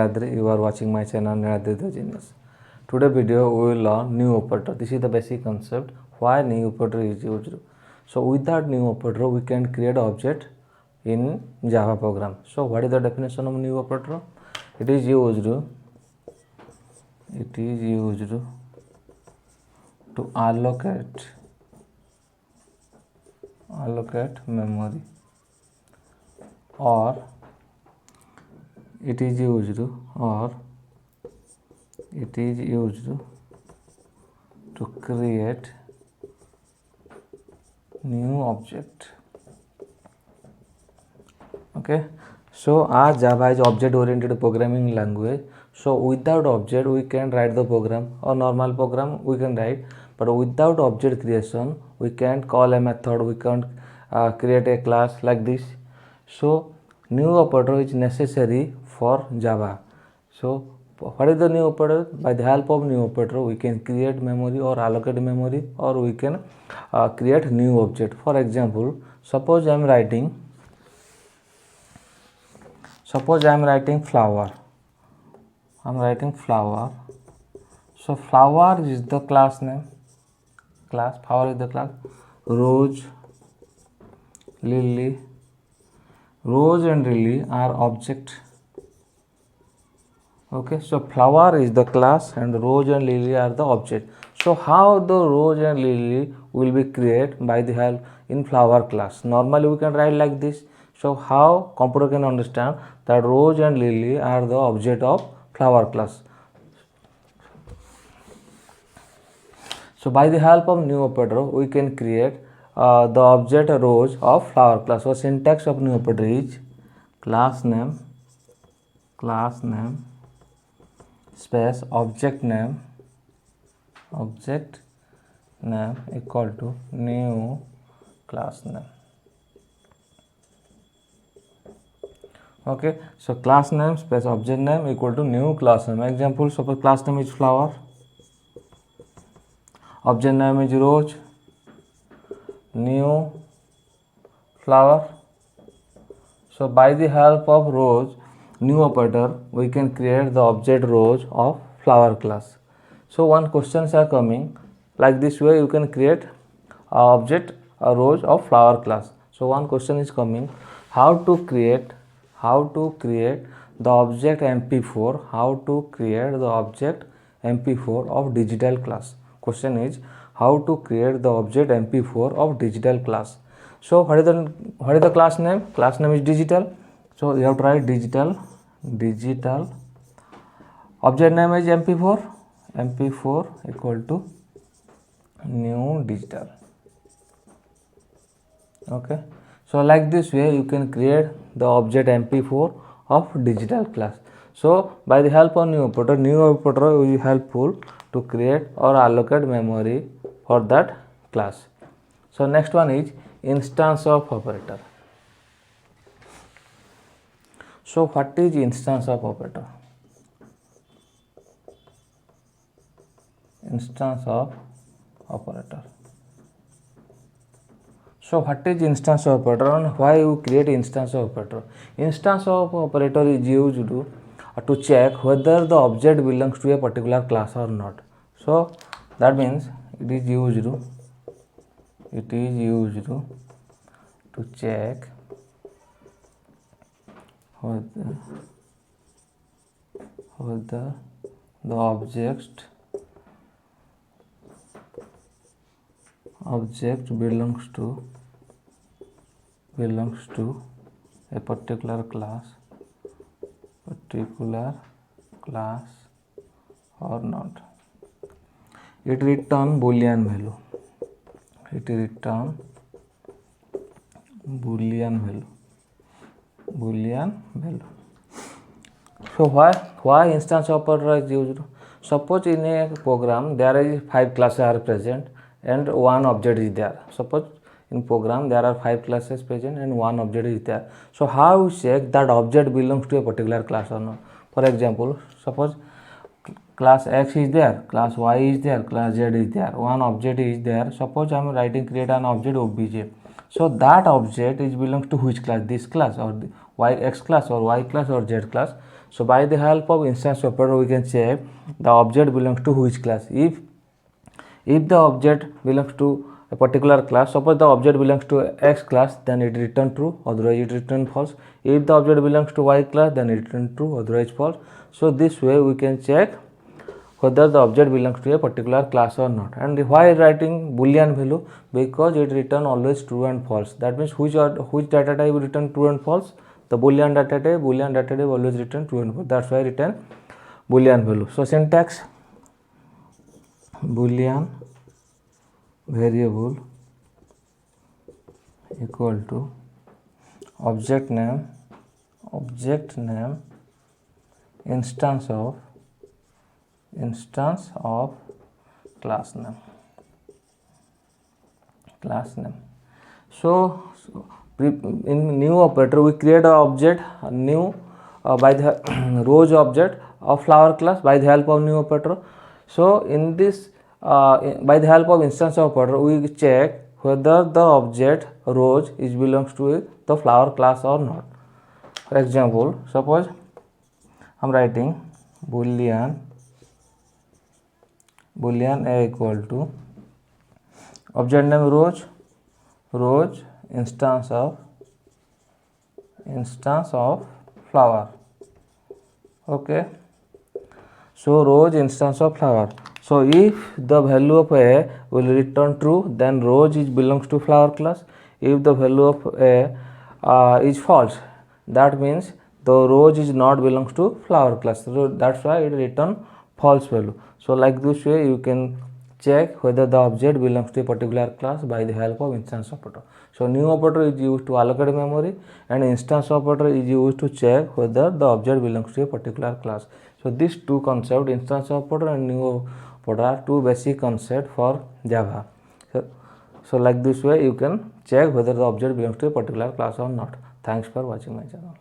Niladri. You are watching my channel Niladri the Genius. Today video we will learn new operator. This is the basic concept why new operator is used. So with that new operator we can create object in Java program. So what is the definition of new operator? It is used to allocate memory, or it is used to create new object. Okay, so Java is object oriented programming language. So without object we can write the program, or normal program we can write, but without object creation we can't call a method, we can't create a class like this. So new operator is necessary for Java. So what is the new operator? By the help of new operator we can create memory or allocate memory, or we can create new object. For example, suppose I am writing flower. So flower is the class name. Flower is the class. Rose, lily. Rose and lily are object. Okay, so flower is the class and rose and lily are the object. So how the rose and lily will be created? By the help in flower class. Normally we can write like this. So how computer can understand that rose and lily are the object of flower class? So by the help of new operator we can create the object rose of flower class. So syntax of new operator is class name space object name equal to new class name. Okay, so class name space object name equal to new class name. Example, suppose class name is flower, object name is rose, new flower. So by the help of rose new operator we can create the object rose of flower class. So one questions are coming like this way, you can create object a rose of flower class. So one question is coming, how to create the object MP4, of digital class. Question is how to create the object MP4 of digital class. So what is the class name? Class name is digital. So you have to write digital. Object name is MP4 equal to new digital. Okay, so like this way you can create the object MP4 of digital class. So by the help of new operator will be helpful to create or allocate memory for that class. So next one is instance of operator. So what is instance of operator? So what is instance of operator and why you create instance of operator? Instance of operator is used to check whether the object belongs to a particular class or not. So that means it is used to check whether the object belongs to a particular class or not. It return boolean value. So why instance operator is used? Suppose in a program there is 5 classes are present and one object is there. Suppose in program there are 5 classes present and one object is there. So how you check that object belongs to a particular class or not? For example, suppose class X is there, class Y is there, class Z is there, one object is there. Suppose I am writing create an object obj. So that object is belongs to which class? This class or the X class or Y class or Z class? So by the help of instance operator we can check the object belongs to which class. If the object belongs to a particular class, suppose the object belongs to X class, then it return true, otherwise it return false. If the object belongs to Y class, then it return true, otherwise false. So this way we can check whether the object belongs to a particular class or not. And why writing boolean value? Because it return always true and false. That means which data type return true and false? The boolean data type always return true and false. That's why I return boolean value. So syntax: boolean variable equal to object name instance of class name. So in new operator we create a object new by the rows object of flower class by the help of new operator. So in this by the help of instance of operator we check whether the object rows is belongs to the flower class or not. For example, suppose I am writing boolean a equal to object name rows instance of flower. Okay, so rows instance of flower. So if the value of a will return true, then rows is belongs to flower class. If the value of a is false, that means the rows is not belongs to flower class. So that's why it return false value. So like this way you can check whether the object belongs to a particular class by the help of instance operator. So new operator is used to allocate memory, and instance operator is used to check whether the object belongs to a particular class. So these two concepts, instance operator and new operator, are two basic concepts for Java. So like this way you can check whether the object belongs to a particular class or not. Thanks for watching my channel.